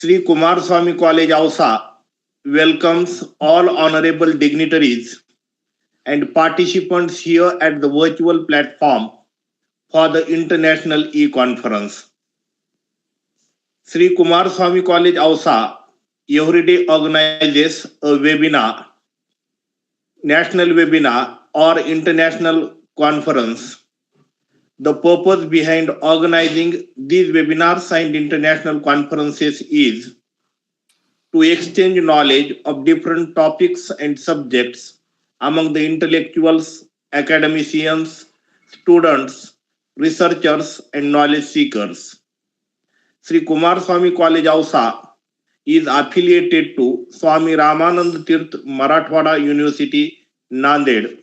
Sri Kumaraswamy College, Ausa welcomes all honorable dignitaries and participants here at the virtual platform for the International E-Conference. Sri Kumaraswamy College, Ausa every day organizes a webinar, national webinar or international conference. The purpose behind organizing these webinars and international conferences is to exchange knowledge of different topics and subjects among the intellectuals, academicians, students, researchers, and knowledge seekers. Sri Kumaraswamy College, Ausa is affiliated to Swami Ramanand Tirth Marathwada University, Nanded.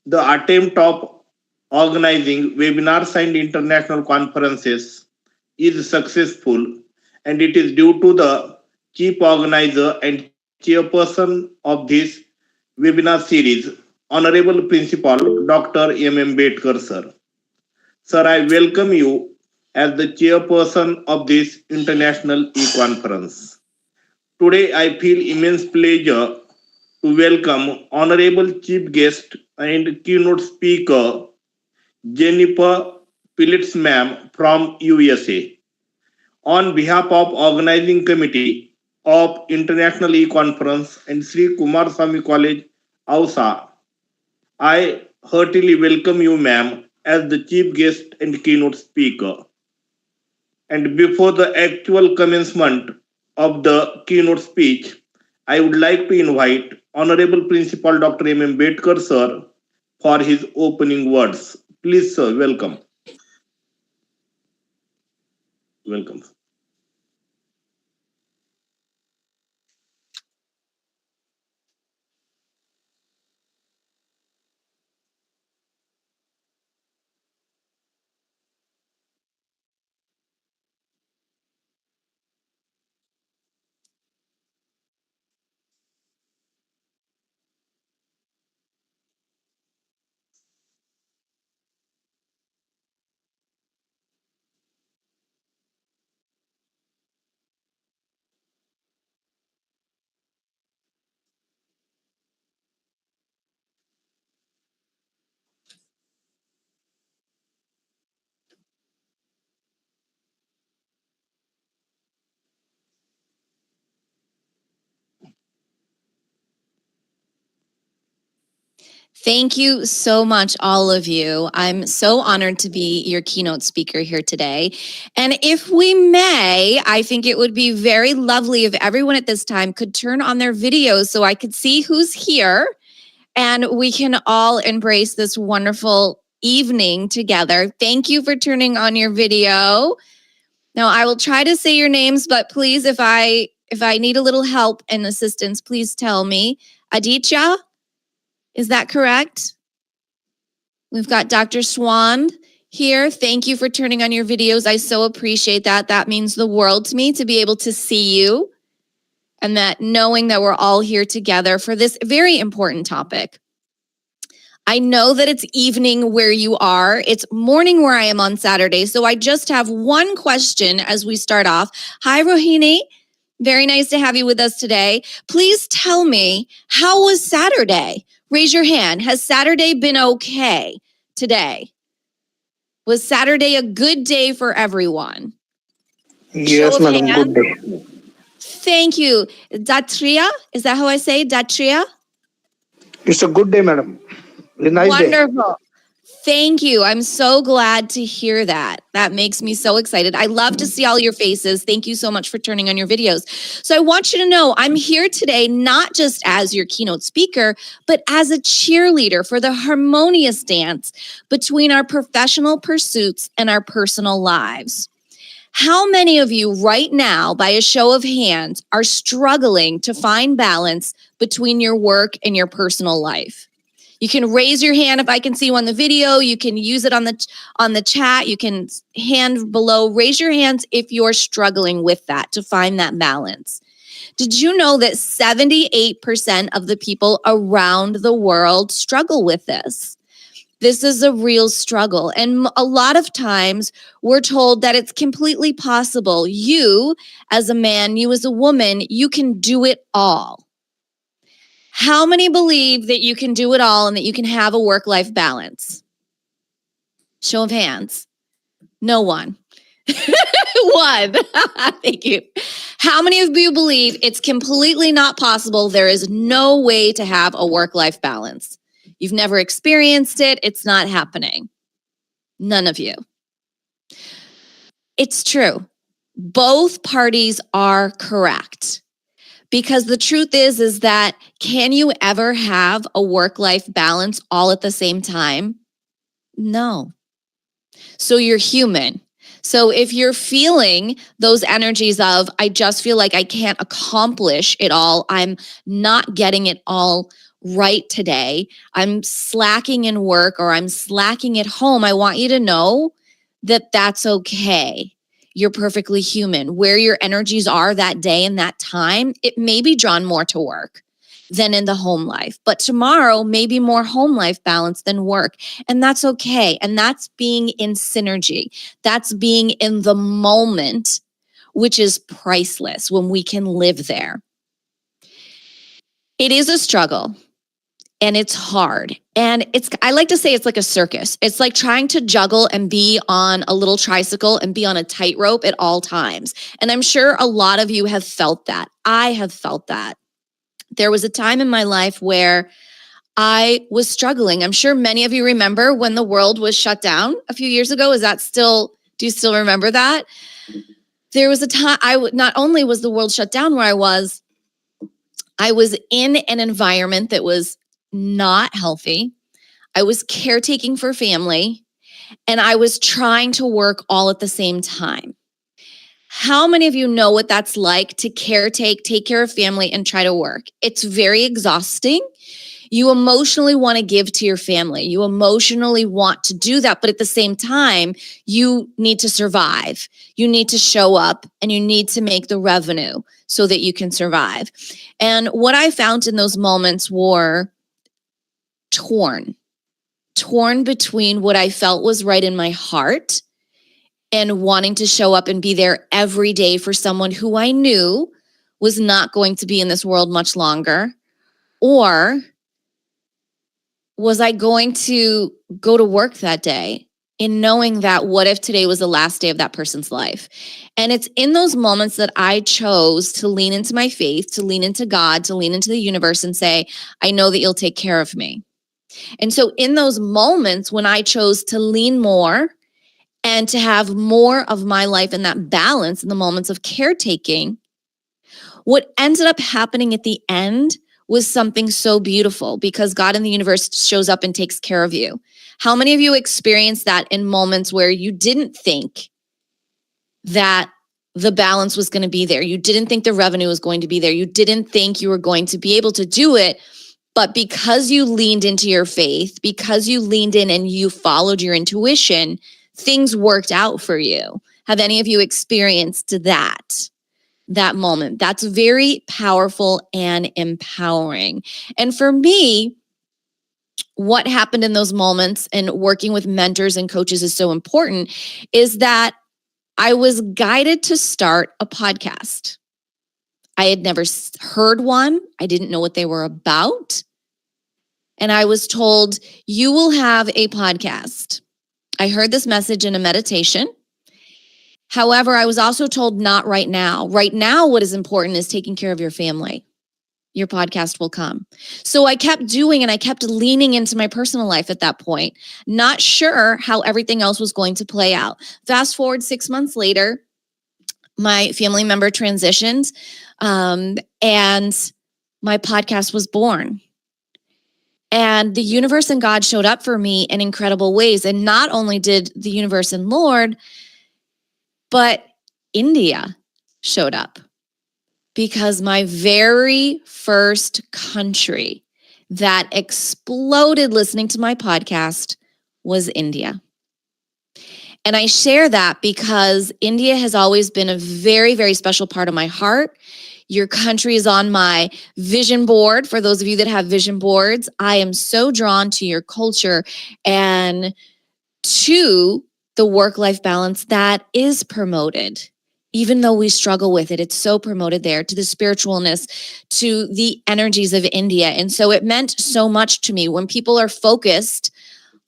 The attempt of organizing webinars and international conferences is successful, and it is due to the chief organizer and chairperson of this webinar series, Honorable Principal Dr. Ambedkar sir. Sir, I welcome you as the chairperson of this international e-conference. Today, I feel immense pleasure to welcome Honorable Chief Guest and Keynote Speaker Jennifer Pilates ma'am from USA. On behalf of Organizing Committee of International E-Conference and Sri Kumaraswamy College, Ausa, I heartily welcome you ma'am as the chief guest and keynote speaker. And before the actual commencement of the keynote speech, I would like to invite Honorable Principal Dr. Ambedkar sir for his opening words. Please, sir, welcome. Welcome. Thank you so much, all of you. I'm so honored to be your keynote speaker here today. And if we may, I think it would be very lovely if everyone at this time could turn on their videos so I could see who's here and we can all embrace this wonderful evening together. Thank you for turning on your video. Now, I will try to say your names, but please, if I need a little help and assistance, please tell me. Aditya? Is that correct? We've got Dr. Swan here. Thank you for turning on your videos. I so appreciate that. That means the world to me to be able to see you and that knowing that we're all here together for this very important topic. I know that it's evening where you are. It's morning where I am on Saturday. So I just have one question as we start off. Hi, Rohini. Very nice to have you with us today. Please tell me, how was Saturday? Raise your hand. Has Saturday been okay today? Was Saturday a good day for everyone? Yes, madam, good day. Thank you. Datria, is that how I say Datria? It's a good day, madam. A nice Wonderful. day. Thank you. I'm so glad to hear that. That makes me so excited. I love to see all your faces. Thank you so much for turning on your videos. So I want you to know I'm here today, not just as your keynote speaker, but as a cheerleader for the harmonious dance between our professional pursuits and our personal lives. How many of you right now, by a show of hands, are struggling to find balance between your work and your personal life? You can raise your hand if I can see you on the video. You can use it on the chat. You can hand below. Raise your hands if you're struggling with that, to find that balance. Did you know that 78% of the people around the world struggle with this? This is a real struggle. And a lot of times we're told that it's completely possible. You as a man, you as a woman, you can do it all. How many believe that you can do it all and that you can have a work-life balance? Show of hands. No one. One. Thank you. How many of you believe it's completely not possible? There is no way to have a work-life balance. You've never experienced it. It's not happening. None of you. It's true. Both parties are correct. Because the truth is that can you ever have a work-life balance all at the same time? No. So you're human. So if you're feeling those energies of, I just feel like I can't accomplish it all, I'm not getting it all right today, I'm slacking in work or I'm slacking at home, I want you to know that that's okay. You're perfectly human. Where your energies are that day and that time, it may be drawn more to work than in the home life. But tomorrow may be more home life balance than work. And that's okay. And that's being in synergy. That's being in the moment, which is priceless when we can live there. It is a struggle and it's hard. And I like to say it's like a circus. It's like trying to juggle and be on a little tricycle and be on a tightrope at all times. And I'm sure a lot of you have felt that. I have felt that. There was a time in my life where I was struggling. I'm sure many of you remember when the world was shut down a few years ago. Do you still remember that? There was a time not only was the world shut down where I was in an environment that was not healthy. I was caretaking for family and I was trying to work all at the same time. How many of you know what that's like to take care of family and try to work? It's very exhausting. You emotionally want to give to your family. You emotionally want to do that. But at the same time, you need to survive. You need to show up and you need to make the revenue so that you can survive. And what I found in those moments were torn between what I felt was right in my heart and wanting to show up and be there every day for someone who I knew was not going to be in this world much longer. Or was I going to go to work that day in knowing that what if today was the last day of that person's life? And it's in those moments that I chose to lean into my faith, to lean into God, to lean into the universe and say, I know that you'll take care of me. And so in those moments when I chose to lean more and to have more of my life in that balance in the moments of caretaking, what ended up happening at the end was something so beautiful because God in the universe shows up and takes care of you. How many of you experienced that in moments where you didn't think that the balance was going to be there? You didn't think the revenue was going to be there. You didn't think you were going to be able to do it. But because you leaned into your faith, because you leaned in and you followed your intuition, things worked out for you. Have any of you experienced that moment? That's very powerful and empowering. And for me, what happened in those moments and working with mentors and coaches is so important is that I was guided to start a podcast. I had never heard one. I didn't know what they were about. And I was told, you will have a podcast. I heard this message in a meditation. However, I was also told not right now. Right now, what is important is taking care of your family. Your podcast will come. So I kept doing and I kept leaning into my personal life at that point, not sure how everything else was going to play out. Fast forward 6 months later, my family member transitioned and my podcast was born. And the universe and God showed up for me in incredible ways. And not only did the universe and Lord, but India showed up. Because my very first country that exploded listening to my podcast was India. And I share that because India has always been a very, very special part of my heart. Your country is on my vision board. For those of you that have vision boards, I am so drawn to your culture and to the work-life balance that is promoted. Even though we struggle with it, it's so promoted there, to the spiritualness, to the energies of India. And so it meant so much to me when people are focused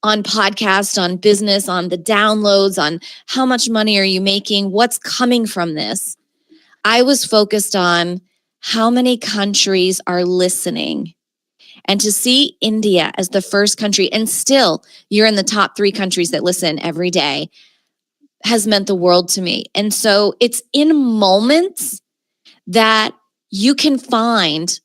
on podcasts, on business, on the downloads, on how much money are you making, what's coming from this. I was focused on how many countries are listening. And to see India as the first country, and still you're in the top 3 countries that listen every day, has meant the world to me. And so it's in moments that you can find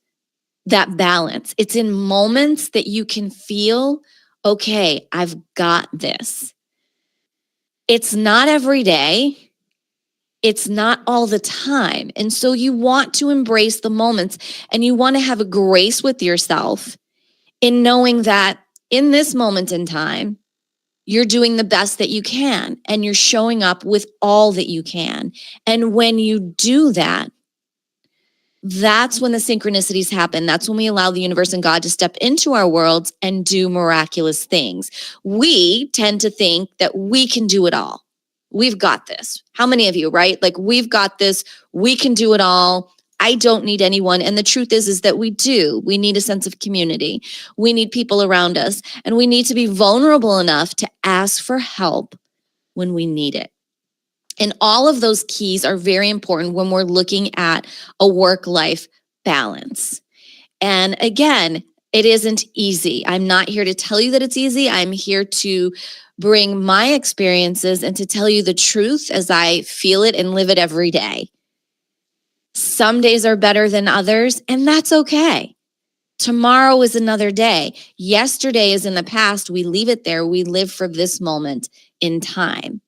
that balance. It's in moments that you can feel, okay, I've got this. It's not every day. It's not all the time. And so you want to embrace the moments and you want to have a grace with yourself in knowing that in this moment in time, you're doing the best that you can and you're showing up with all that you can. And when you do that, that's when the synchronicities happen. That's when we allow the universe and God to step into our worlds and do miraculous things. We tend to think that we can do it all. We've got this. How many of you, right? Like, we've got this. We can do it all. I don't need anyone. And the truth is that we do. We need a sense of community. We need people around us. And we need to be vulnerable enough to ask for help when we need it. And all of those keys are very important when we're looking at a work-life balance. And again, it isn't easy. I'm not here to tell you that it's easy. I'm here to bring my experiences and to tell you the truth as I feel it and live it every day. Some days are better than others, and that's okay. Tomorrow is another day. Yesterday is in the past. We leave it there. We live for this moment in time.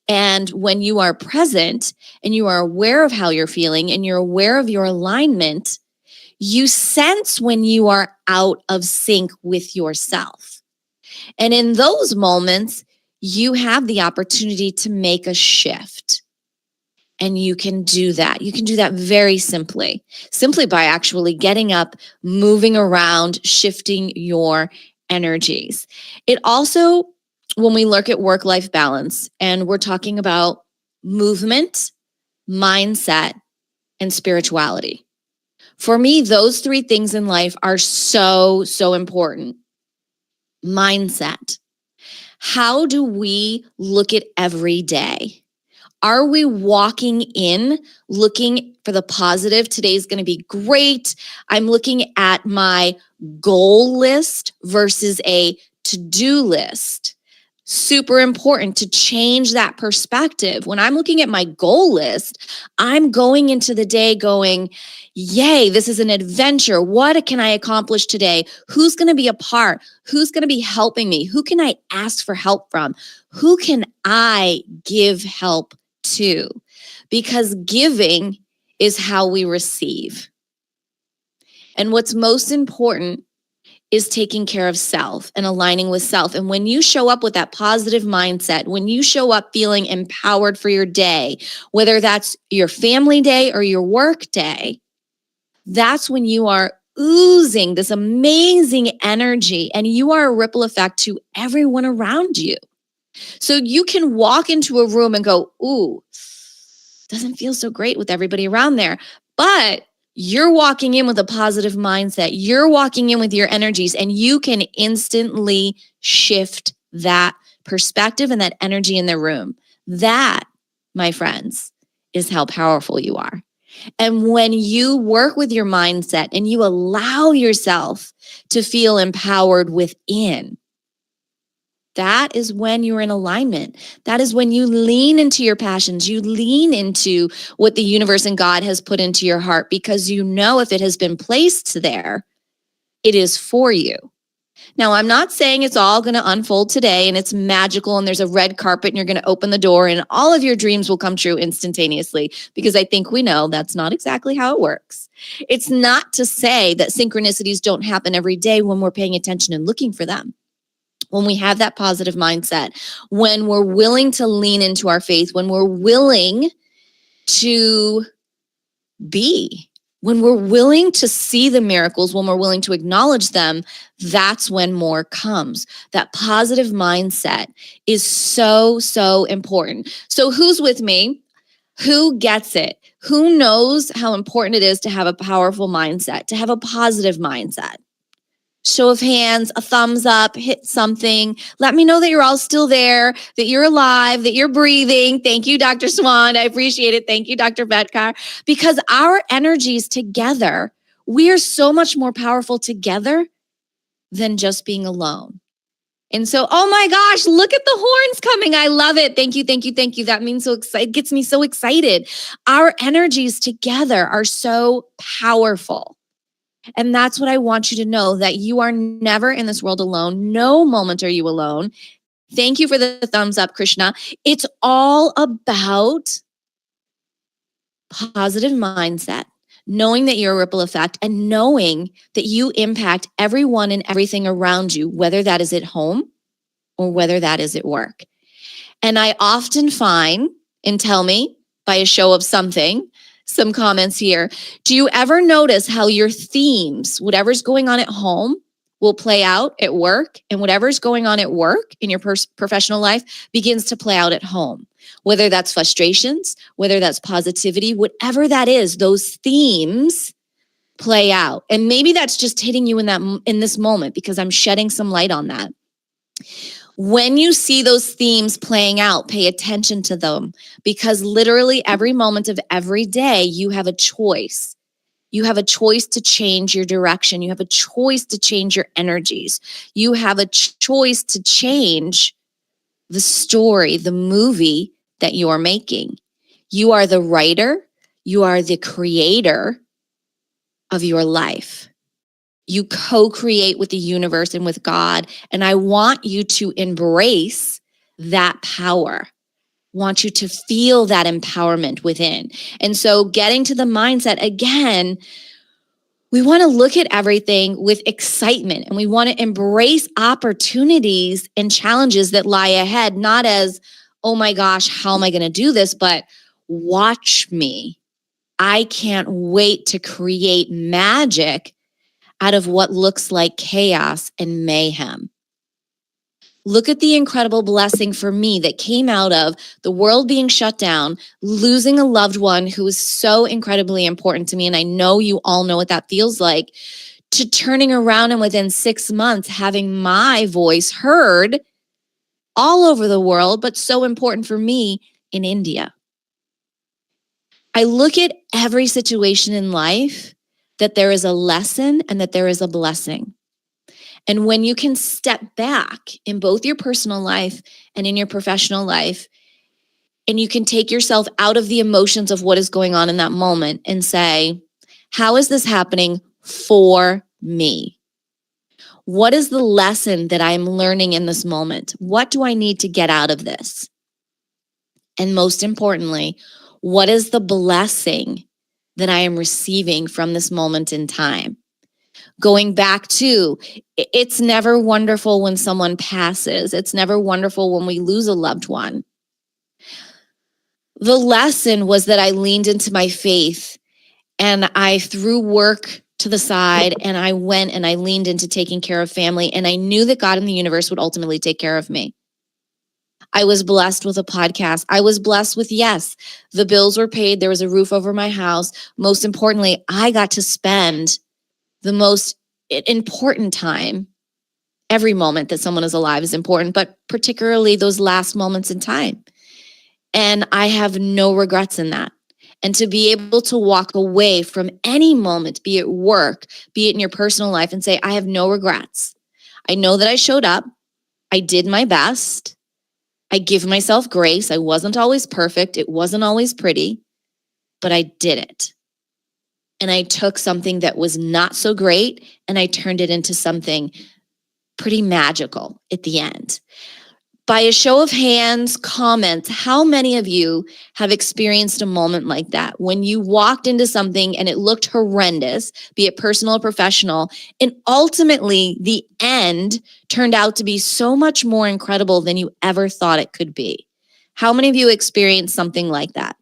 And when you are present and you are aware of how you're feeling and you're aware of your alignment, you sense when you are out of sync with yourself. And in those moments, you have the opportunity to make a shift. And you can do that. You can do that very simply by actually getting up, moving around, shifting your energies. It also, when we look at work-life balance, and we're talking about movement, mindset, and spirituality. For me, those 3 things in life are so, so important. Mindset. How do we look at every day? Are we walking in looking for the positive? Today's going to be great. I'm looking at my goal list versus a to-do list. Super important to change that perspective. When I'm looking at my goal list, I'm going into the day going, yay, this is an adventure. What can I accomplish today? Who's going to be a part? Who's going to be helping me? Who can I ask for help from? Who can I give help to? Because giving is how we receive. And what's most important is taking care of self and aligning with self. And when you show up with that positive mindset, when you show up feeling empowered for your day, whether that's your family day or your work day, that's when you are oozing this amazing energy and you are a ripple effect to everyone around you. So you can walk into a room and go, ooh, doesn't feel so great with everybody around there. But you're walking in with a positive mindset. You're walking in with your energies, and you can instantly shift that perspective and that energy in the room. That, my friends, is how powerful you are. And when you work with your mindset and you allow yourself to feel empowered within, that is when you're in alignment. That is when you lean into your passions. You lean into what the universe and God has put into your heart, because you know if it has been placed there, it is for you. Now, I'm not saying it's all going to unfold today and it's magical and there's a red carpet and you're going to open the door and all of your dreams will come true instantaneously, because I think we know that's not exactly how it works. It's not to say that synchronicities don't happen every day when we're paying attention and looking for them. when we have that positive mindset, when we're willing to lean into our faith, when we're willing to be, when we're willing to see the miracles, when we're willing to acknowledge them, that's when more comes. That positive mindset is so, so important. So who's with me? Who gets it? Who knows how important it is to have a powerful mindset, to have a positive mindset? Show of hands, a thumbs up, hit something. Let me know that you're all still there, that you're alive, that you're breathing. Thank you, Dr. Swan. I appreciate it. Thank you, Dr. Betkar. Because our energies together, we are so much more powerful together than just being alone. And so, oh my gosh, look at the horns coming. I love it. Thank you, thank you, thank you. That means so excited. It gets me so excited. Our energies together are so powerful. And that's what I want you to know, that you are never in this world alone. No moment are you alone. Thank you for the thumbs up, Krishna. It's all about positive mindset, knowing that you're a ripple effect and knowing that you impact everyone and everything around you, whether that is at home or whether that is at work. And I often find, and tell me by a show of something, some comments here. Do you ever notice how your themes, whatever's going on at home, will play out at work, and whatever's going on at work in your professional life begins to play out at home? Whether that's frustrations, whether that's positivity, whatever that is, those themes play out. And maybe that's just hitting you in this moment, because I'm shedding some light on that. When you see those themes playing out, pay attention to them, because literally every moment of every day, you have a choice. You have a choice to change your direction. You have a choice to change your energies. You have a choice to change the story, the movie that you're making. You are the writer. You are the creator of your life. You co-create with the universe and with God. And I want you to embrace that power. Want you to feel that empowerment within. And so getting to the mindset, again, we want to look at everything with excitement, and we want to embrace opportunities and challenges that lie ahead, not as, oh my gosh, how am I going to do this? But watch me. I can't wait to create magic out of what looks like chaos and mayhem. Look at the incredible blessing for me that came out of the world being shut down, losing a loved one who was so incredibly important to me. And I know you all know what that feels like, to turning around and within 6 months, having my voice heard all over the world, but so important for me in India. I look at every situation in life that there is a lesson and that there is a blessing. And when you can step back in both your personal life and in your professional life, and you can take yourself out of the emotions of what is going on in that moment and say, how is this happening for me? What is the lesson that I'm learning in this moment? What do I need to get out of this? And most importantly, what is the blessing that I am receiving from this moment in time? Going back to, it's never wonderful when someone passes. It's never wonderful when we lose a loved one. The lesson was that I leaned into my faith, and I threw work to the side, and I went and I leaned into taking care of family, and I knew that God and the universe would ultimately take care of me. I was blessed with a podcast. I was blessed with, yes, the bills were paid. There was a roof over my house. Most importantly, I got to spend the most important time. Every moment that someone is alive is important, but particularly those last moments in time. And I have no regrets in that. And to be able to walk away from any moment, be it work, be it in your personal life, and say, I have no regrets. I know that I showed up. I did my best. I give myself grace. I wasn't always perfect. It wasn't always pretty, but I did it. And I took something that was not so great and I turned it into something pretty magical at the end. By a show of hands, comments, how many of you have experienced a moment like that when you walked into something and it looked horrendous, be it personal or professional, and ultimately the end turned out to be so much more incredible than you ever thought it could be? How many of you experienced something like that?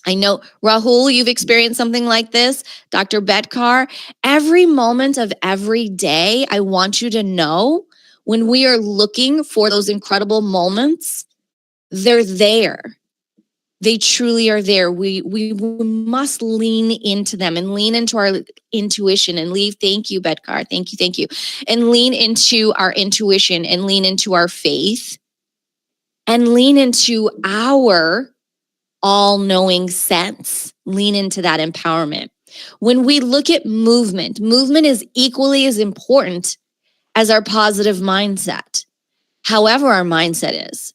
I know, Rahul, you've experienced something like this. Dr. Betkar, every moment of every day, I want you to know when we are looking for those incredible moments, they're there. They truly are there. We must lean into them and lean into our intuition and leave. Thank you, Betkar. Thank you. And lean into our intuition and lean into our faith and lean into our all-knowing sense. Lean into that empowerment. When we look at movement, movement is equally as important as our positive mindset. However our mindset is,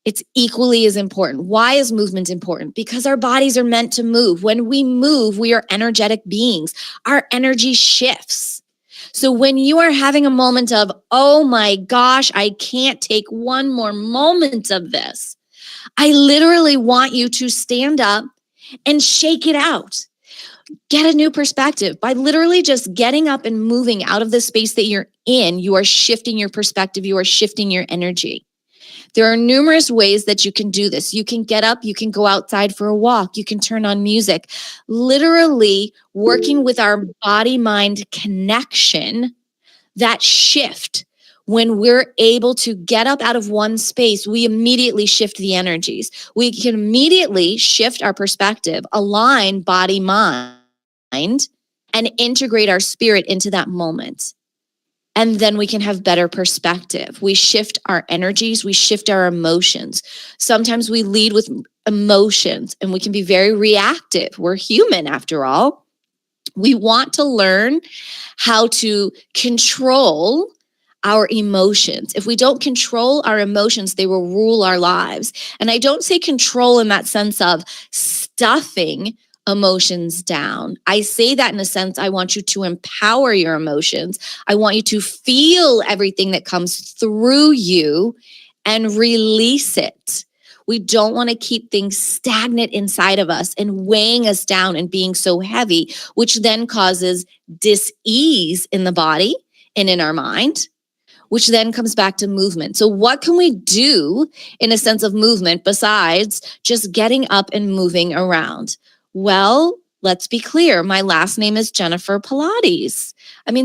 it's equally as important. Why is movement important? Because our bodies are meant to move. When we move, we are energetic beings. Our energy shifts. So when you are having a moment of, oh my gosh, I can't take one more moment of this, I literally want you to stand up and shake it out. Get a new perspective. By literally just getting up and moving out of the space that you're in, you are shifting your perspective, you are shifting your energy. There are numerous ways that you can do this. You can get up, you can go outside for a walk, you can turn on music. Literally working with our body-mind connection, that shift. When we're able to get up out of one space, we immediately shift the energies. We can immediately shift our perspective, align body, mind, and integrate our spirit into that moment. And then we can have better perspective. We shift our energies, we shift our emotions. Sometimes we lead with emotions and we can be very reactive. We're human after all. We want to learn how to control our emotions. If we don't control our emotions, they will rule our lives. And I don't say control in that sense of stuffing emotions down. I say that in a sense, I want you to empower your emotions. I want you to feel everything that comes through you and release it. We don't want to keep things stagnant inside of us and weighing us down and being so heavy, which then causes dis-ease in the body and in our mind, which then comes back to movement. So what can we do in a sense of movement besides just getting up and moving around? Well, let's be clear. My last name is Jennifer Pilates.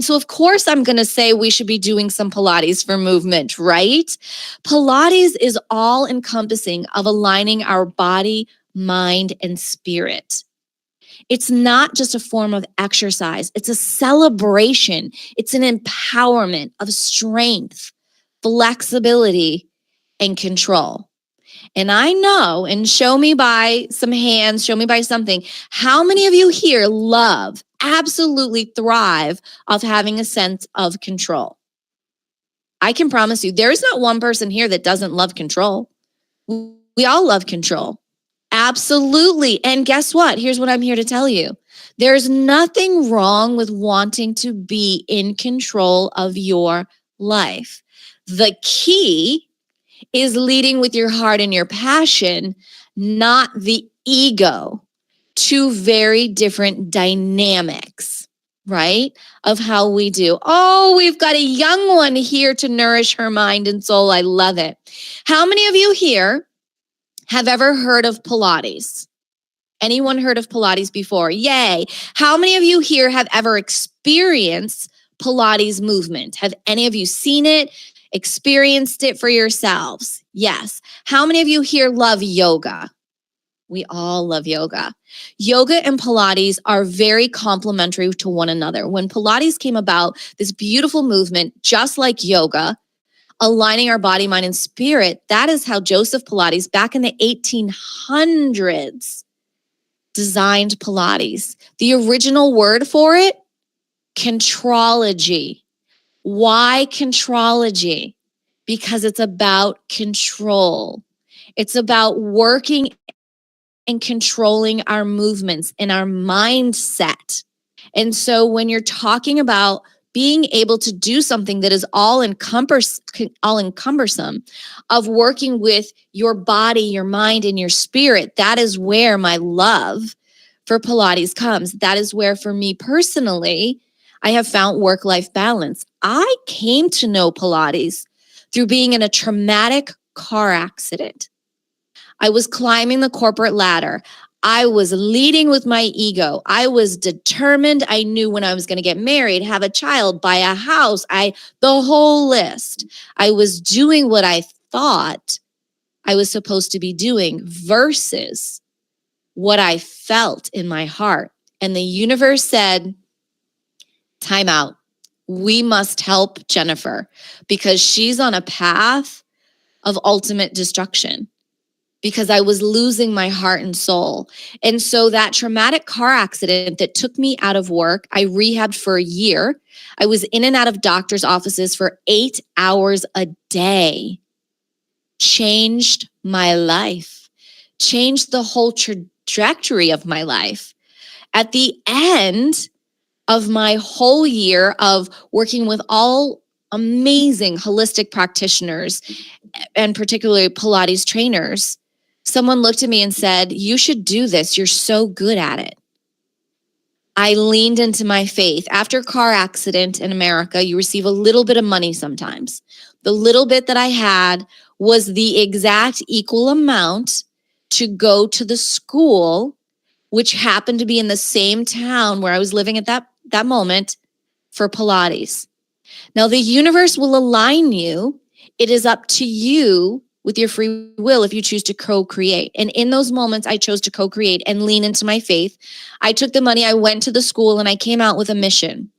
So of course I'm going to say we should be doing some Pilates for movement, right? Pilates is all encompassing of aligning our body, mind, and spirit. It's not just a form of exercise. It's a celebration. It's an empowerment of strength, flexibility, and control. And I know, and show me by some hands, show me by something, how many of you here love, absolutely thrive off having a sense of control? I can promise you, there is not one person here that doesn't love control. We all love control. Absolutely. And guess what? Here's what I'm here to tell you. There's nothing wrong with wanting to be in control of your life. The key is leading with your heart and your passion, not the ego. Two very different dynamics, right? Of how we do. Oh, we've got a young one here to nourish her mind and soul. I love it. How many of you here have ever heard of Pilates? Anyone heard of Pilates before? Yay. How many of you here have ever experienced Pilates movement? Have any of you seen it, experienced it for yourselves? Yes. How many of you here love yoga? We all love yoga. Yoga and Pilates are very complementary to one another. When Pilates came about, this beautiful movement, just like yoga, aligning our body, mind, and spirit, that is how Joseph Pilates, back in the 1800s, designed Pilates. The original word for it, contrology. Why contrology? Because it's about control. It's about working and controlling our movements and our mindset. And so when you're talking about being able to do something that is all encumbersome of working with your body, your mind, and your spirit, that is where my love for Pilates comes. That is where, for me personally, I have found work-life balance. I came to know Pilates through being in a traumatic car accident. I was climbing the corporate ladder. I was leading with my ego. I was determined. I knew when I was going to get married, have a child, buy a house, the whole list. I was doing what I thought I was supposed to be doing versus what I felt in my heart. And the universe said, time out. We must help Jennifer because she's on a path of ultimate destruction, because I was losing my heart and soul. And so that traumatic car accident that took me out of work, I rehabbed for a year. I was in and out of doctor's offices for 8 hours a day. Changed my life, changed the whole trajectory of my life. At the end of my whole year of working with all amazing holistic practitioners, and particularly Pilates trainers, someone looked at me and said, you should do this. You're so good at it. I leaned into my faith. After a car accident in America, you receive a little bit of money sometimes. The little bit that I had was the exact equal amount to go to the school, which happened to be in the same town where I was living at that moment, for Pilates. Now, the universe will align you. It is up to you with your free will if you choose to co-create. And in those moments, I chose to co-create and lean into my faith. I took the money, I went to the school, and I came out with a mission.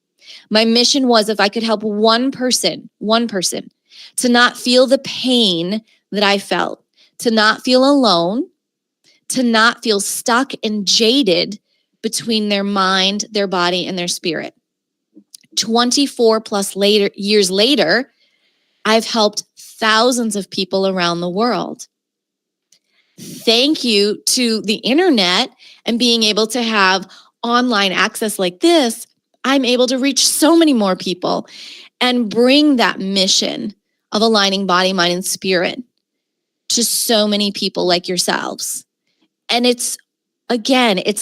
My mission was, if I could help one person to not feel the pain that I felt, to not feel alone, to not feel stuck and jaded between their mind, their body, and their spirit. 24 plus years later, I've helped thousands of people around the world. Thank you to the internet and being able to have online access like this, I'm able to reach so many more people and bring that mission of aligning body, mind, and spirit to so many people like yourselves. And it's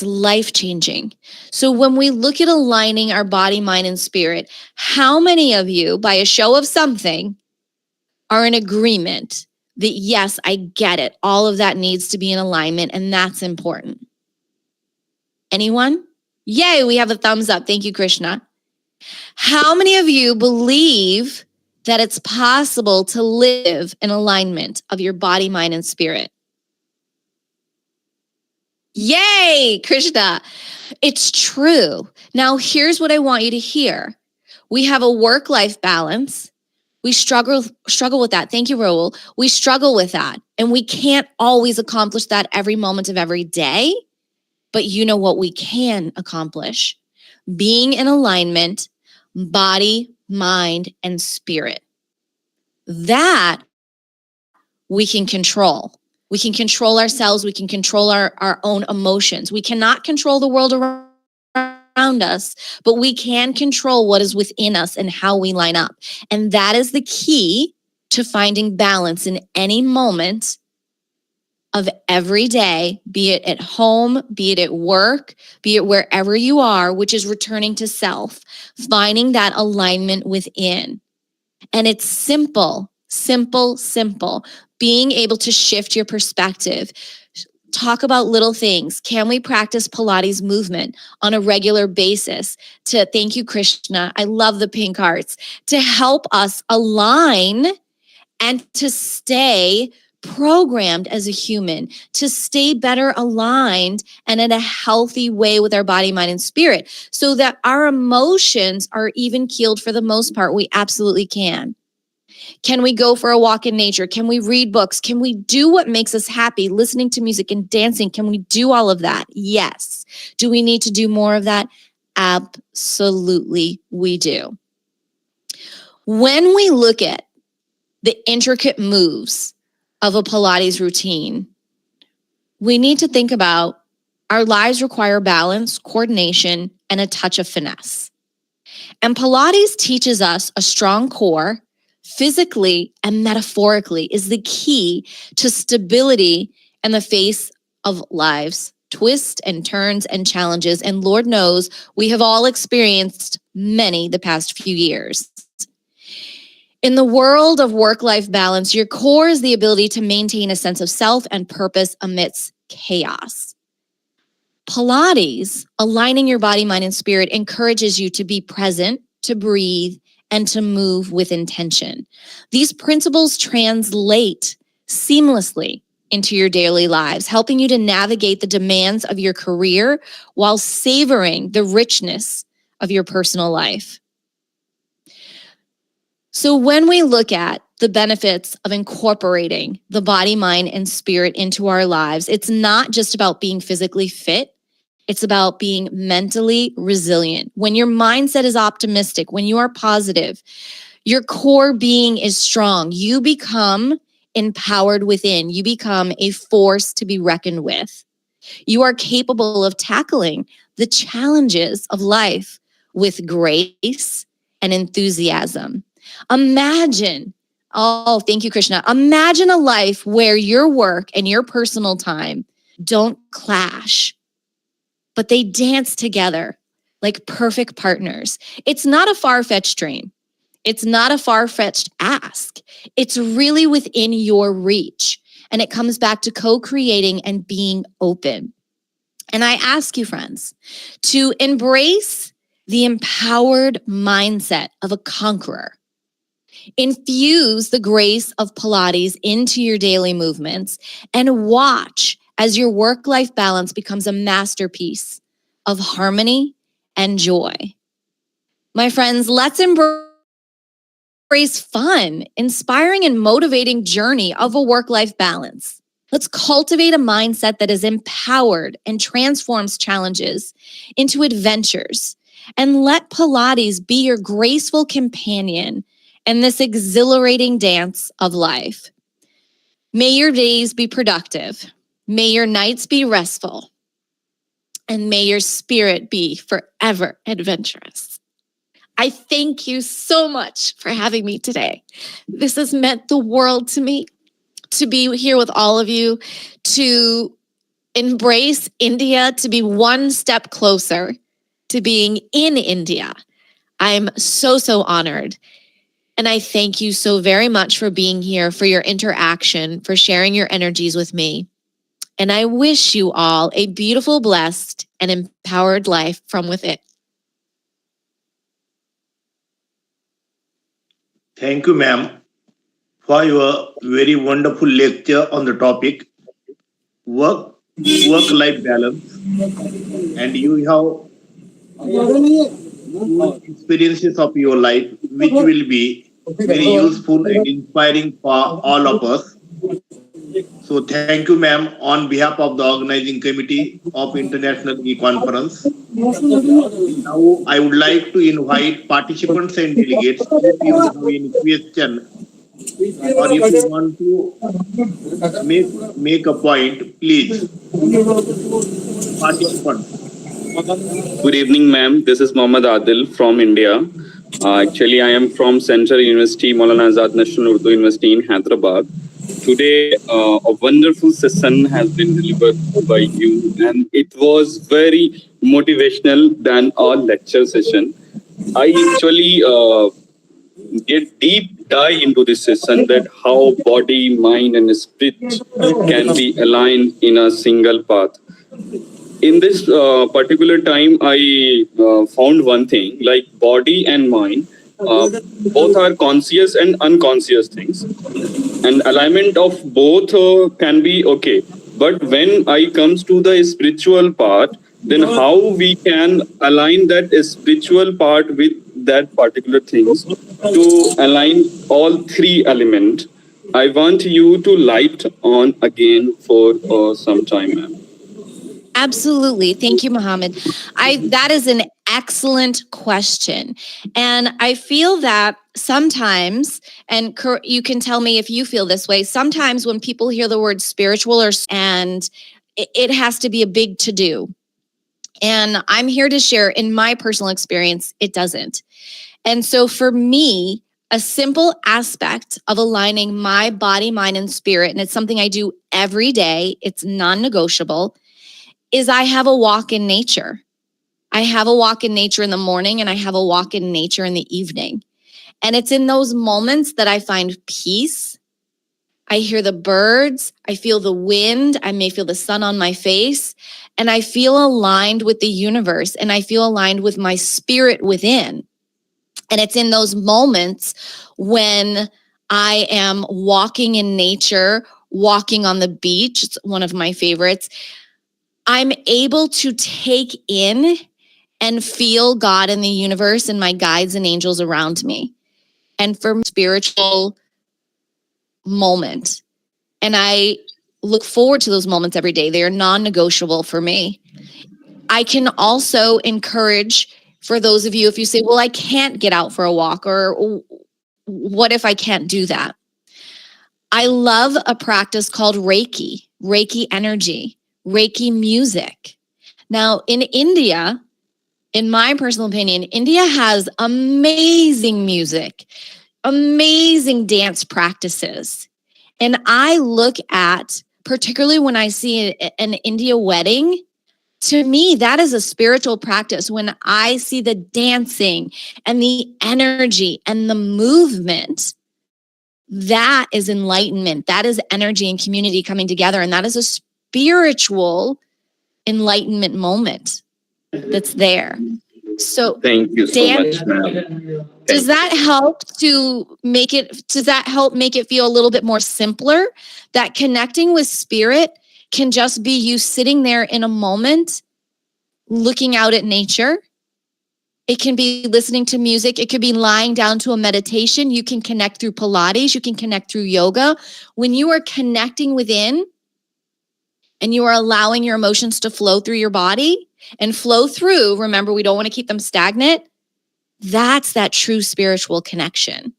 life-changing. So when we look at aligning our body, mind, and spirit, how many of you, by a show of something, are in agreement that, yes, I get it. All of that needs to be in alignment, and that's important. Anyone? Yay, we have a thumbs up. Thank you, Krishna. How many of you believe that it's possible to live in alignment of your body, mind, and spirit? Yay, Krishna. It's true. Now, here's what I want you to hear. We have a work-life balance. We struggle with that. Thank you, Raul. We struggle with that. And we can't always accomplish that every moment of every day. But you know what we can accomplish? Being in alignment, body, mind, and spirit. That we can control. We can control ourselves. We can control our own emotions. We cannot control the world around us, but we can control what is within us and how we line up. And that is the key to finding balance in any moment of every day, be it at home, be it at work, be it wherever you are, which is returning to self, finding that alignment within. And it's simple, simple, simple. Being able to shift your perspective. Talk about little things. Can we practice Pilates movement on a regular basis? Thank you, Krishna. I love the pink hearts. To help us align and to stay programmed as a human, to stay better aligned and in a healthy way with our body, mind, and spirit, so that our emotions are even keeled for the most part. We absolutely can. Can we go for a walk in nature? Can we read books? Can we do what makes us happy? Listening to music and dancing. Can we do all of that? Yes. Do we need to do more of that? Absolutely, we do. When we look at the intricate moves of a Pilates routine, we need to think about our lives require balance, coordination, and a touch of finesse. And Pilates teaches us a strong core, physically and metaphorically, is the key to stability in the face of life's twists and turns and challenges. And Lord knows we have all experienced many the past few years. In the world of work-life balance, your core is the ability to maintain a sense of self and purpose amidst chaos. Pilates, aligning your body, mind, and spirit, encourages you to be present, to breathe, and to move with intention. These principles translate seamlessly into your daily lives, helping you to navigate the demands of your career while savoring the richness of your personal life. So when we look at the benefits of incorporating the body, mind, and spirit into our lives, it's not just about being physically fit. It's about being mentally resilient. When your mindset is optimistic, when you are positive, your core being is strong, you become empowered within. You become a force to be reckoned with. You are capable of tackling the challenges of life with grace and enthusiasm. Imagine, oh, thank you, Krishna. Imagine a life where your work and your personal time don't clash, but they dance together like perfect partners. It's not a far-fetched dream. It's not a far-fetched ask. It's really within your reach. And it comes back to co-creating and being open. And I ask you, friends, to embrace the empowered mindset of a conqueror. Infuse the grace of Pilates into your daily movements and watch as your work-life balance becomes a masterpiece of harmony and joy. My friends, let's embrace fun, inspiring, and motivating journey of a work-life balance. Let's cultivate a mindset that is empowered and transforms challenges into adventures. And let Pilates be your graceful companion in this exhilarating dance of life. May your days be productive. May your nights be restful. And may your spirit be forever adventurous. I thank you so much for having me today. This has meant the world to me to be here with all of you, to embrace India, to be one step closer to being in India. I'm so, so honored. And I thank you so very much for being here, for your interaction, for sharing your energies with me. And I wish you all a beautiful, blessed, and empowered life from within. Thank you, ma'am, for your very wonderful lecture on the topic work-life balance. And you have two experiences of your life, which will be very useful and inspiring for all of us. So thank you, ma'am, on behalf of the organizing committee of International E-Conference. Now, I would like to invite participants and delegates. If you have any question or if you want to make a point, please, participants. Good evening, ma'am. This is Mohammad Adil from India. Actually, I am from Central University, Maulana Azad National Urdu University in Hyderabad. Today, a wonderful session has been delivered by you, and it was very motivational than our lecture session. I actually get deep dive into this session that how body, mind, and spirit can be aligned in a single path. In this particular time, I found one thing, like body and mind, both are conscious and unconscious things, and alignment of both can be okay. But when I comes to the spiritual part, then how we can align that spiritual part with that particular things to align all three elements. I want you to light on again for some time, ma'am. Absolutely. Thank you, Mohammed. That is an excellent question. And I feel that sometimes, and you can tell me if you feel this way, sometimes when people hear the word spiritual and it has to be a big to-do. And I'm here to share, in my personal experience, it doesn't. And so for me, a simple aspect of aligning my body, mind, and spirit, and it's something I do every day, it's non-negotiable, is I have a walk in nature. I have a walk in nature in the morning and I have a walk in nature in the evening. And it's in those moments that I find peace. I hear the birds, I feel the wind, I may feel the sun on my face, and I feel aligned with the universe and I feel aligned with my spirit within. And it's in those moments when I am walking in nature, walking on the beach, it's one of my favorites, I'm able to take in and feel God and the universe and my guides and angels around me. And for spiritual moment. And I look forward to those moments every day. They are non-negotiable for me. I can also encourage, for those of you, if you say, well, I can't get out for a walk, or what if I can't do that? I love a practice called Reiki energy, Reiki music. Now, in India, in my personal opinion, India has amazing music, amazing dance practices. And I look at, particularly when I see an India wedding, to me, that is a spiritual practice. When I see the dancing and the energy and the movement, that is enlightenment. That is energy and community coming together. And that is a spiritual enlightenment moment that's there. So Thank you so Dan, much, ma'am. does that help make it feel a little bit more simpler? That connecting with spirit can just be you sitting there in a moment, looking out at nature. It can be listening to music. It could be lying down to a meditation. You can connect through Pilates. You can connect through yoga. When you are connecting within and you are allowing your emotions to flow through your body and flow through, remember, we don't want to keep them stagnant. That's that true spiritual connection.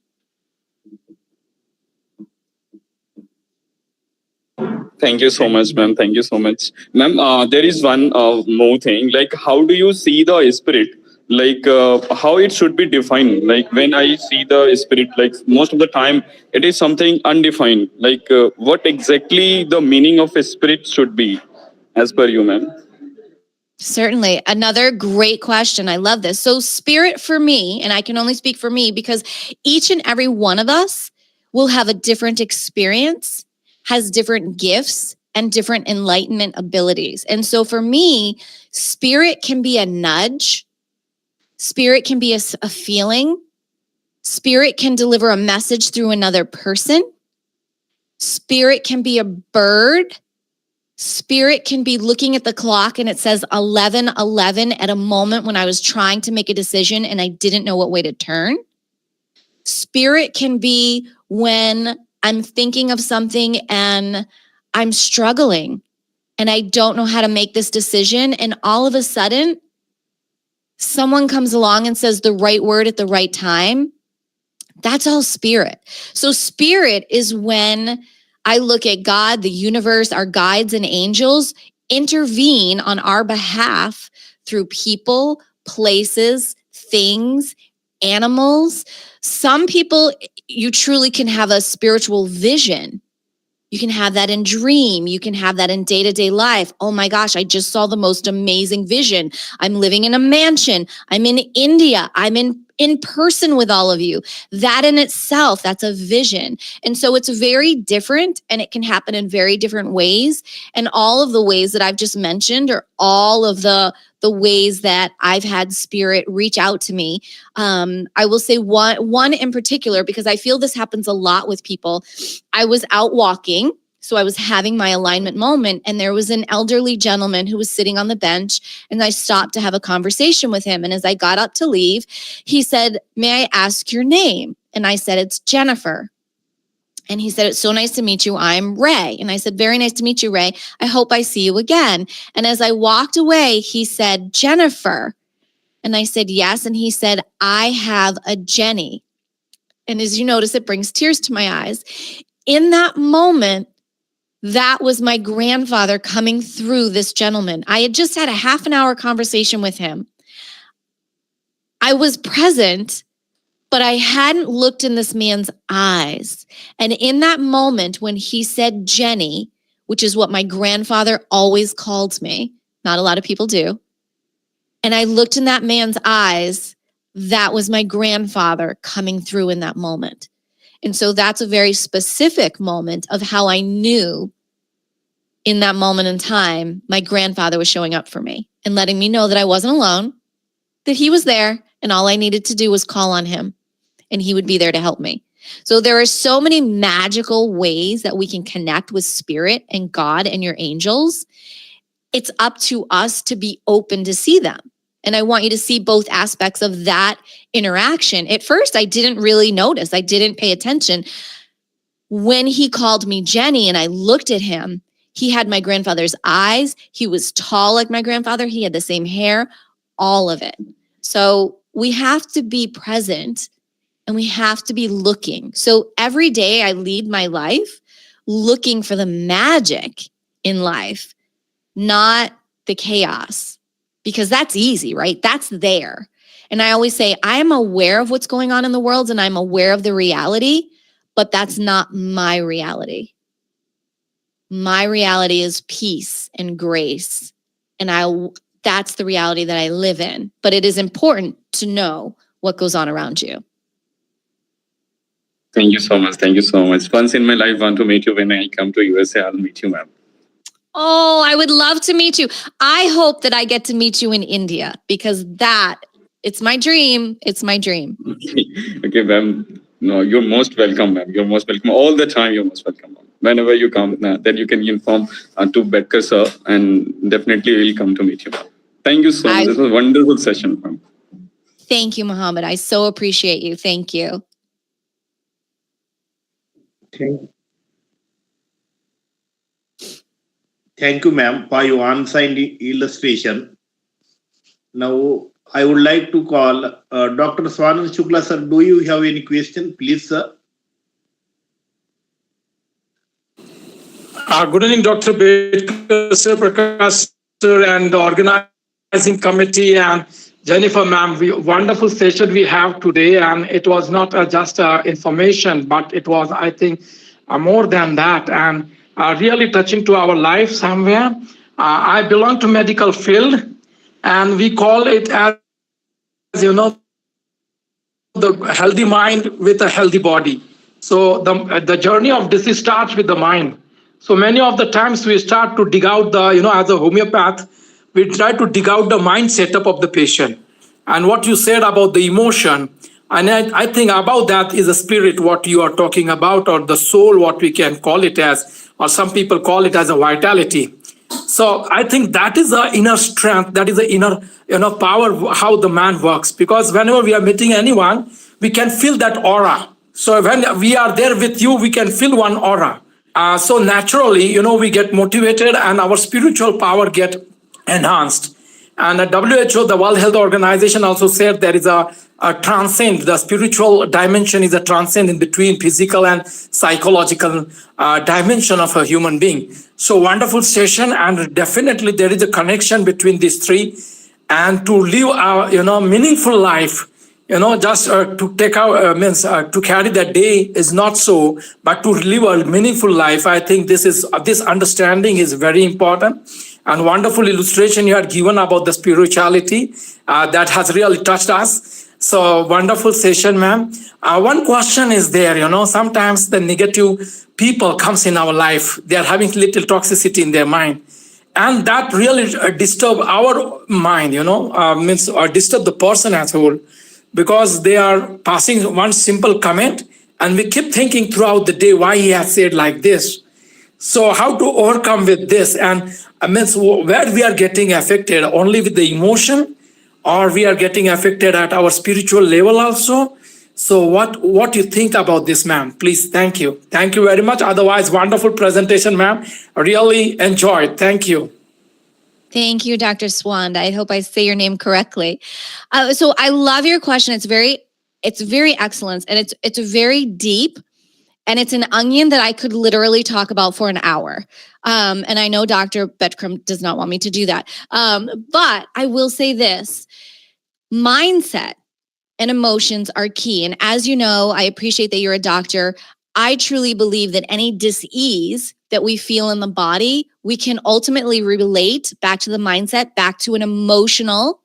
Thank you so much, ma'am. Thank you so much, ma'am. There is one more thing. Like, how do you see the spirit? Like, how it should be defined? Like, when I see the spirit, like most of the time, it is something undefined. Like, what exactly the meaning of a spirit should be, as per you, ma'am? Certainly. Another great question. I love this. So spirit for me, and I can only speak for me because each and every one of us will have a different experience, has different gifts and different enlightenment abilities. And so for me, spirit can be a nudge. Spirit can be a feeling. Spirit can deliver a message through another person. Spirit can be a bird. Spirit can be looking at the clock and it says 11:11 at a moment when I was trying to make a decision and I didn't know what way to turn. Spirit can be when I'm thinking of something and I'm struggling and I don't know how to make this decision. And all of a sudden, someone comes along and says the right word at the right time. That's all spirit. So spirit is when I look at God, the universe, our guides and angels intervene on our behalf through people, places, things, animals. Some people, you truly can have a spiritual vision. You can have that in dream. You can have that in day-to-day life. Oh my gosh, I just saw the most amazing vision. I'm living in a mansion. I'm in India. I'm in person with all of you. That in itself, that's a vision. And so it's very different and it can happen in very different ways. And all of the ways that I've just mentioned are all of the ways that I've had spirit reach out to me. I will say one in particular, because I feel this happens a lot with people. I was out walking. So I was having my alignment moment and there was an elderly gentleman who was sitting on the bench and I stopped to have a conversation with him. And as I got up to leave, he said, "May I ask your name?" And I said, "It's Jennifer." And he said, "It's so nice to meet you. I'm Ray." And I said, "Very nice to meet you, Ray. I hope I see you again." And as I walked away, he said, "Jennifer." And I said, "Yes." And he said, "I have a Jenny." And as you notice, it brings tears to my eyes. In that moment, that was my grandfather coming through this gentleman. I had just had a half an hour conversation with him. I was present, but I hadn't looked in this man's eyes. And in that moment, when he said Jenny, which is what my grandfather always called me, not a lot of people do, and I looked in that man's eyes, that was my grandfather coming through in that moment. And so that's a very specific moment of how I knew in that moment in time, my grandfather was showing up for me and letting me know that I wasn't alone, that he was there, and all I needed to do was call on him and he would be there to help me. So there are so many magical ways that we can connect with spirit and God and your angels. It's up to us to be open to see them. And I want you to see both aspects of that interaction. At first, I didn't really notice. I didn't pay attention. When he called me Jenny and I looked at him, he had my grandfather's eyes. He was tall like my grandfather. He had the same hair, all of it. So we have to be present and we have to be looking. So every day I lead my life looking for the magic in life, not the chaos, because that's easy, right? That's there. And I always say, I am aware of what's going on in the world and I'm aware of the reality, but that's not my reality. My reality is peace and grace. And that's the reality that I live in. But it is important to know what goes on around you. Thank you so much. Thank you so much. Once in my life, I want to meet you. When I come to USA, I'll meet you, ma'am. Oh, I would love to meet you. I hope that I get to meet you in India because it's my dream. It's my dream. Okay, ma'am. No, you're most welcome, ma'am. You're most welcome. All the time, you're most welcome, ma'am. Whenever you come, then you can inform to Becker, sir, and definitely we'll come to meet you, ma'am. Thank you so much. This was a wonderful session, ma'am. Thank you, Muhammad. I so appreciate you. Thank you. Thank you, ma'am, for your on-sign illustration. Now, I would like to call Dr. Swanand Shukla, sir. Do you have any question? Please, sir. Good evening, Dr. Bedkar, Sir Prakash, sir, and the organizing committee, and Jennifer, ma'am. Wonderful session we have today, and it was not just information, but it was, I think, more than that, and really touching to our life somewhere. I belong to medical field, and we call it as, the healthy mind with a healthy body. So the journey of disease starts with the mind. So many of the times we start to dig out as a homeopath, we try to dig out the mind setup of the patient. And what you said about the emotion, and I think about that is the spirit, what you are talking about, or the soul, what we can call it as, or some people call it as a vitality. So I think that is the inner strength, that is the inner power, how the man works. Because whenever we are meeting anyone, we can feel that aura. So when we are there with you, we can feel one aura. So naturally, we get motivated and our spiritual power get enhanced. And the WHO, the World Health Organization, also said there is a transcend, the spiritual dimension is a transcend in between physical and psychological dimension of a human being. So wonderful session, and definitely there is a connection between these three. And to live a meaningful life, just to take out to carry that day is not so, but to live a meaningful life, I think this understanding is very important. And wonderful illustration you had given about the spirituality that has really touched us. So wonderful session, ma'am. One question is there, sometimes the negative people comes in our life. They are having little toxicity in their mind. And that really disturb our mind, or disturb the person as a whole, because they are passing one simple comment and we keep thinking throughout the day why he has said like this. So how to overcome with this? And where we are getting affected only with the emotion, or we are getting affected at our spiritual level also. So what you think about this, ma'am? Please, thank you. Thank you very much. Otherwise, wonderful presentation, ma'am. Really enjoyed. Thank you. Thank you, Dr. Swand. I hope I say your name correctly. So I love your question. It's very excellent, and it's very deep. And it's an onion that I could literally talk about for an hour. And I know Dr. Betcrum does not want me to do that. But I will say this, mindset and emotions are key. And as you know, I appreciate that you're a doctor. I truly believe that any dis-ease that we feel in the body, we can ultimately relate back to the mindset, back to an emotional,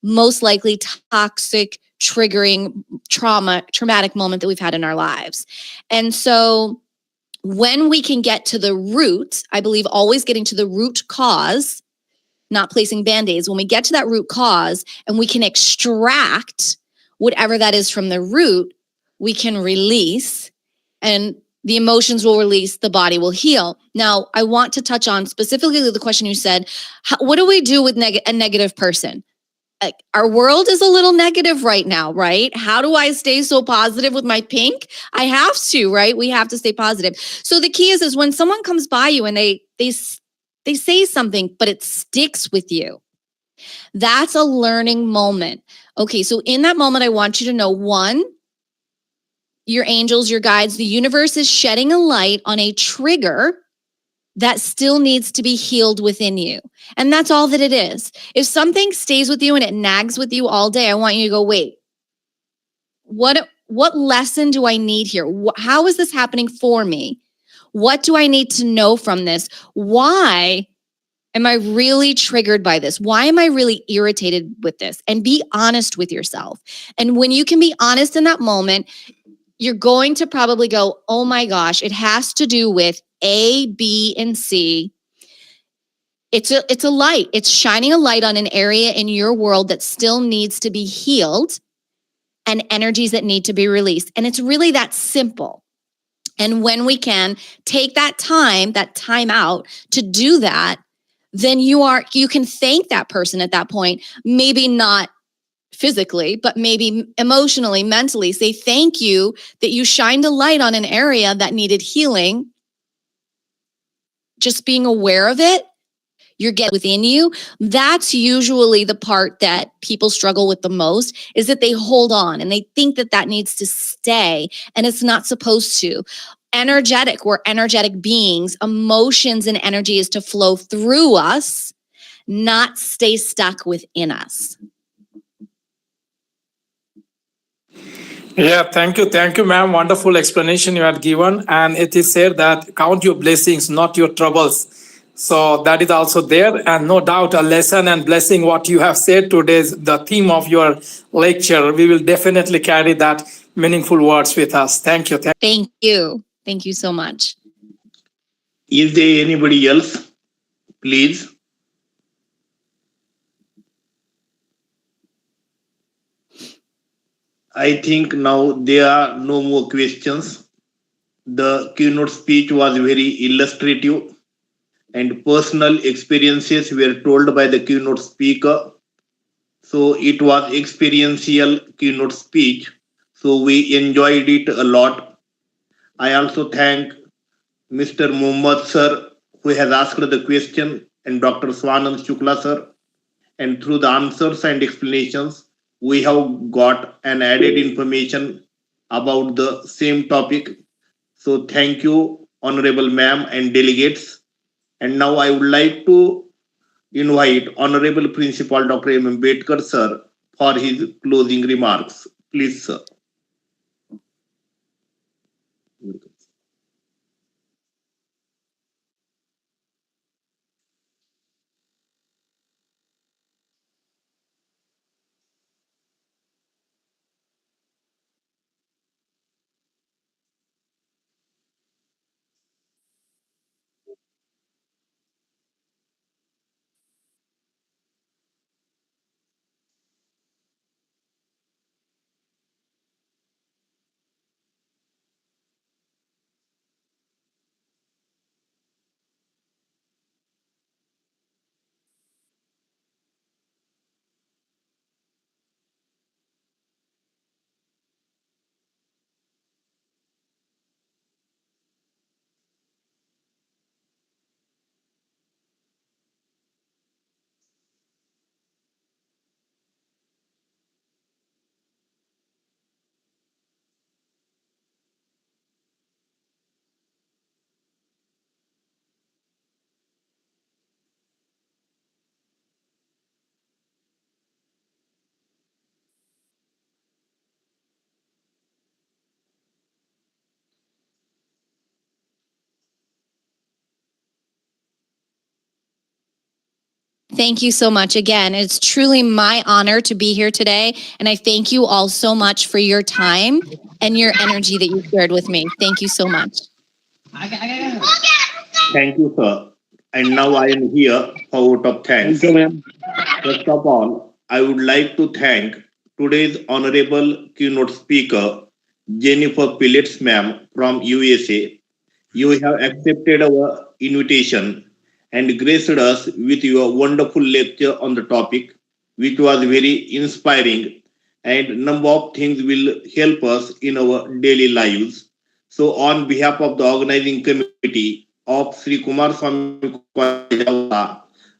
most likely toxic, triggering, traumatic moment that we've had in our lives. And so when we can get to the root, I believe always getting to the root cause, not placing band-aids, when we get to that root cause and we can extract whatever that is from the root, we can release, and the emotions will release, the body will heal. Now, I want to touch on specifically the question you said, what do we do with a negative person? Our world is a little negative right now, right? How do I stay so positive with my pink? I have to, right? We have to stay positive. So the key is when someone comes by you and they say something, but it sticks with you. That's a learning moment. Okay, so in that moment, I want you to know, one, your angels, your guides, the universe is shedding a light on a trigger that still needs to be healed within you. And that's all that it is. If something stays with you and it nags with you all day, I want you to go, wait, what lesson do I need here? How is this happening for me? What do I need to know from this? Why am I really triggered by this? Why am I really irritated with this? And be honest with yourself. And when you can be honest in that moment, you're going to probably go, oh my gosh, it has to do with A, B, and C. It's a light. It's shining a light on an area in your world that still needs to be healed and energies that need to be released. And it's really that simple. And when we can take that time out to do that, then you can thank that person at that point, maybe not physically, but maybe emotionally, mentally. Say thank you that you shined a light on an area that needed healing. Just being aware of it, you're getting within you. That's usually the part that people struggle with the most, is that they hold on and they think that needs to stay, and it's not supposed to. We're energetic beings. Emotions and energy is to flow through us, not stay stuck within us. Yeah, thank you, ma'am. Wonderful explanation you had given. And it is said that count your blessings, not your troubles. So that is also there. And no doubt a lesson and blessing what you have said today is the theme of your lecture. We will definitely carry that meaningful words with us. Thank you. Thank you. Thank you so much. Is there anybody else? Please. I think now there are no more questions. The keynote speech was very illustrative and personal experiences were told by the keynote speaker. So it was experiential keynote speech. So we enjoyed it a lot. I also thank Mr. Muhammad sir, who has asked the question, and Dr. Swanand Shukla sir. And through the answers and explanations, we have got an added information about the same topic. So thank you, Honorable Ma'am and delegates. And now I would like to invite Honorable Principal Dr. M. Ambedkar sir for his closing remarks. Please, sir. Thank you so much again. It's truly my honor to be here today. And I thank you all so much for your time and your energy that you shared with me. Thank you so much. Thank you, sir. And now I am here for vote of thanks. Thank you, ma'am. First of all, I would like to thank today's honorable keynote speaker, Jennifer Pilates, ma'am, from USA. You have accepted our invitation and graced us with your wonderful lecture on the topic, which was very inspiring and number of things will help us in our daily lives. So, on behalf of the organizing committee of Sri Kumar Swami College,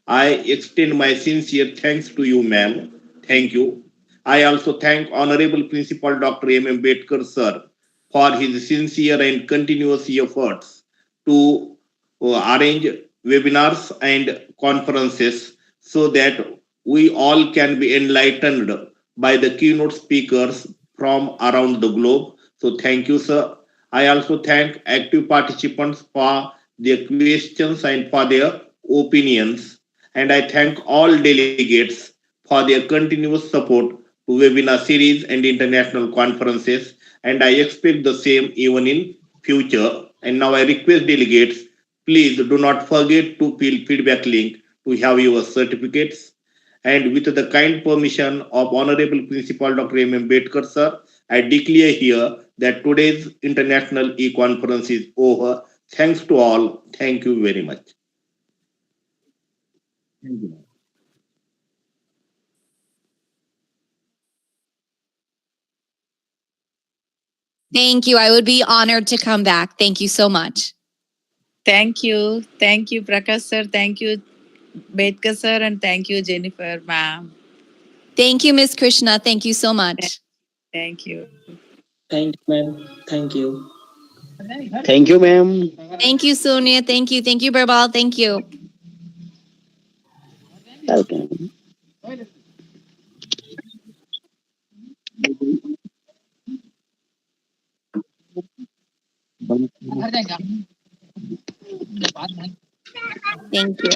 I extend my sincere thanks to you, ma'am. Thank you. I also thank Honorable Principal Dr. M. Ambedkar, sir, for his sincere and continuous efforts to arrange webinars and conferences so that we all can be enlightened by the keynote speakers from around the globe. So, thank you, sir. I also thank active participants for their questions and for their opinions. And I thank all delegates for their continuous support to webinar series and international conferences. And I expect the same even in future. And now I request delegates, please do not forget to fill feedback link to have your certificates. And with the kind permission of Honorable Principal Dr. M. Ambedkar, sir, I declare here that today's international e-conference is over. Thanks to all. Thank you very much. Thank you. Thank you. I would be honored to come back. Thank you so much. Thank you. Thank you, Prakash sir. Thank you, Bedkar sir. And thank you, Jennifer ma'am. Thank you, Ms. Krishna. Thank you so much. Thank you. Thank you, ma'am. Thank you. Thank you, ma'am. Thank you, Sonia. Thank you. Thank you, Birbal. Thank you. Welcome. Thank you.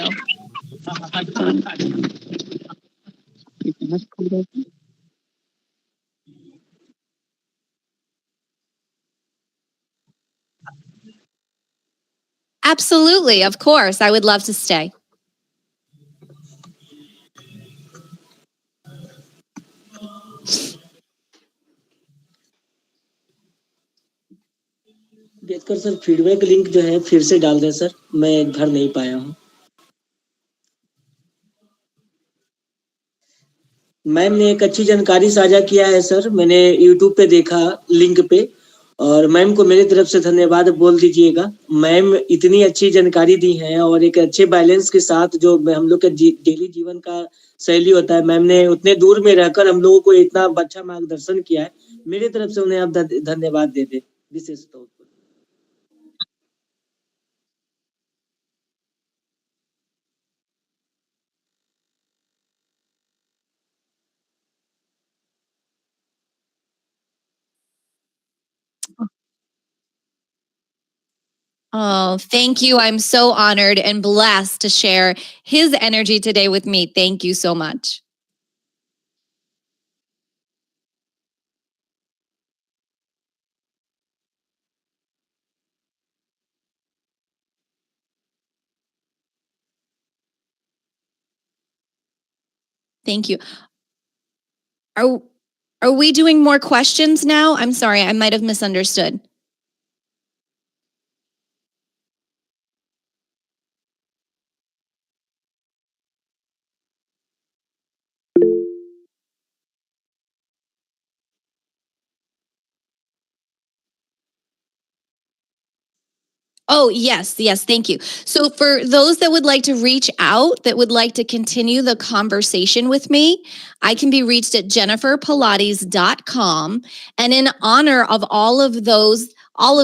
Absolutely. Of course. I would love to stay. Bedkar sir feedback link जो है फिर से डाल दें sir, मैं भर नहीं पाया हूँ। मैम ने एक अच्छी जानकारी साझा किया है सर, मैंने यूट्यूब पे देखा लिंक पे, और मैम को मेरी तरफ से धन्यवाद बोल दीजिएगा। मैम इतनी अच्छी जानकारी दी है और एक अच्छे बैलेंस के साथ जो हम लोग के डेली जीवन का शैली होता है, मैम ने उतने दूर में रहकर हम लोगों को इतना अच्छा मार्गदर्शन किया है। मेरी तरफ से उन्हें आप धन्यवाद दे दें विशेष तौर पर। Oh, thank you. I'm so honored and blessed to share his energy today with me. Thank you so much. Thank you. Are we doing more questions now? I'm sorry, I might have misunderstood. Oh, yes, thank you. So for those that would like to reach out, that would like to continue the conversation with me, I can be reached at jenniferpilates.com. And in honor of all of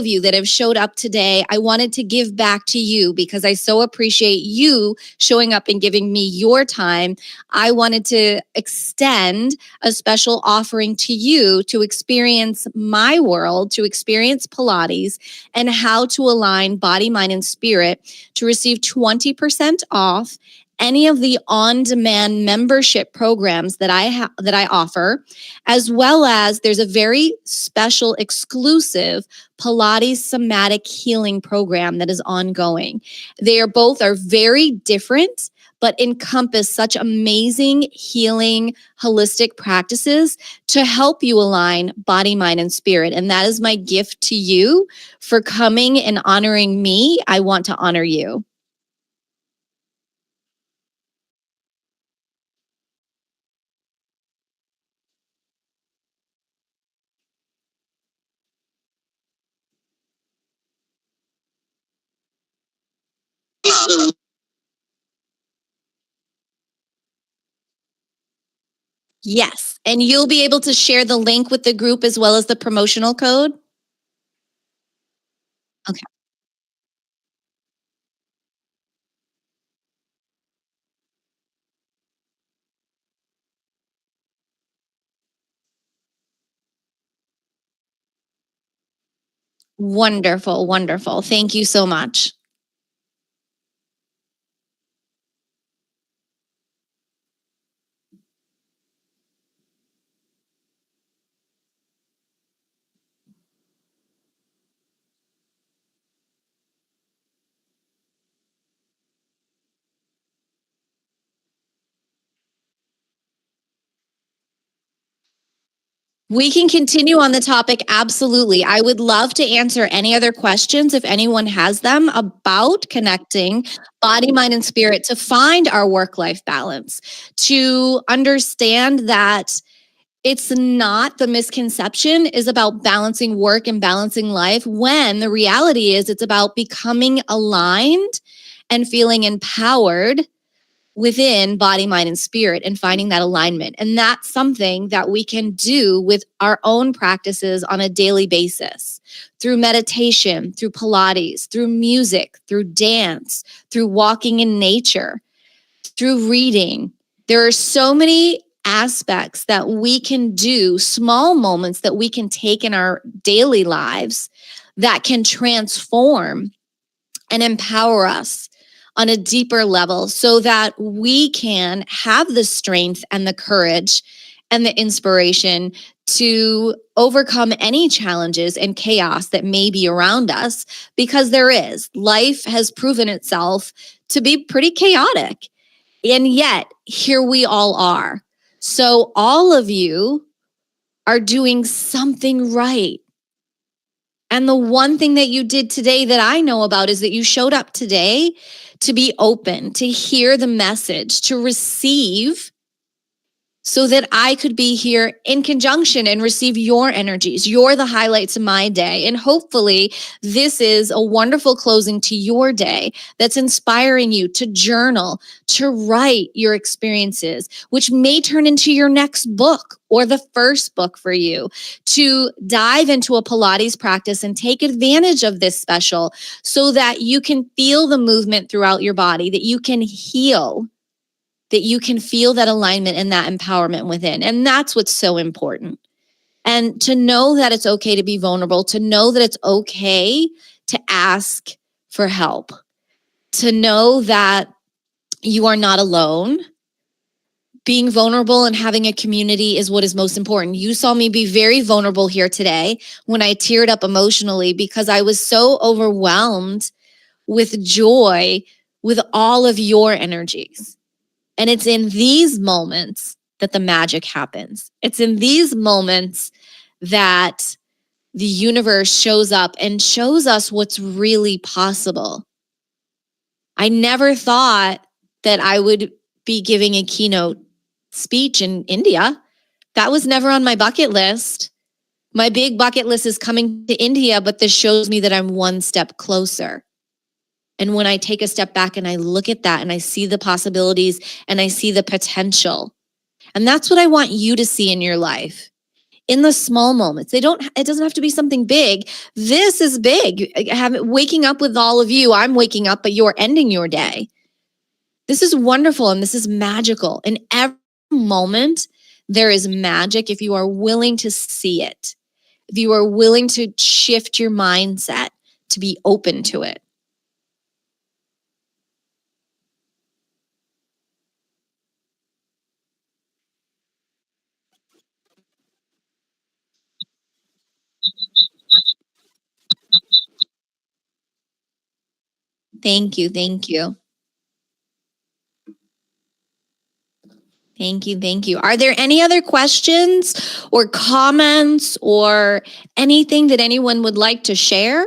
you that have showed up today, I wanted to give back to you because I so appreciate you showing up and giving me your time. I wanted to extend a special offering to you to experience my world, to experience Pilates, and how to align body, mind, and spirit to receive 20% off any of the on-demand membership programs that I offer, as well as there's a very special exclusive Pilates somatic healing program that is ongoing. They are both very different, but encompass such amazing healing holistic practices to help you align body, mind, and spirit. And that is my gift to you for coming and honoring me. I want to honor you. Yes. And you'll be able to share the link with the group as well as the promotional code. Okay. Wonderful. Wonderful. Thank you so much. We can continue on the topic. Absolutely. I would love to answer any other questions if anyone has them about connecting body, mind, and spirit to find our work-life balance, to understand that it's not, the misconception is about balancing work and balancing life, when the reality is it's about becoming aligned and feeling empowered within body, mind, and spirit, and finding that alignment. And that's something that we can do with our own practices on a daily basis, through meditation, through Pilates, through music, through dance, through walking in nature, through reading. There are so many aspects that we can do, small moments that we can take in our daily lives that can transform and empower us on a deeper level so that we can have the strength and the courage and the inspiration to overcome any challenges and chaos that may be around us, because there is. Life has proven itself to be pretty chaotic. And yet, here we all are. So all of you are doing something right. And the one thing that you did today that I know about is that you showed up today to be open, to hear the message, to receive, so that I could be here in conjunction and receive your energies. You're the highlights of my day. And hopefully this is a wonderful closing to your day that's inspiring you to journal, to write your experiences, which may turn into your next book or the first book for you, to dive into a Pilates practice and take advantage of this special so that you can feel the movement throughout your body, that you can heal, that you can feel that alignment and that empowerment within. And that's what's so important. And to know that it's okay to be vulnerable, to know that it's okay to ask for help, to know that you are not alone. Being vulnerable and having a community is what is most important. You saw me be very vulnerable here today when I teared up emotionally because I was so overwhelmed with joy with all of your energies. And it's in these moments that the magic happens. It's in these moments that the universe shows up and shows us what's really possible. I never thought that I would be giving a keynote speech in India. That was never on my bucket list. My big bucket list is coming to India, but this shows me that I'm one step closer. And when I take a step back and I look at that and I see the possibilities and I see the potential, and that's what I want you to see in your life, in the small moments. It doesn't have to be something big. This is big. Waking up with all of you, I'm waking up, but you're ending your day. This is wonderful and this is magical. In every moment, there is magic if you are willing to see it, if you are willing to shift your mindset to be open to it. Thank you. Thank you. Thank you. Thank you. Are there any other questions or comments or anything that anyone would like to share?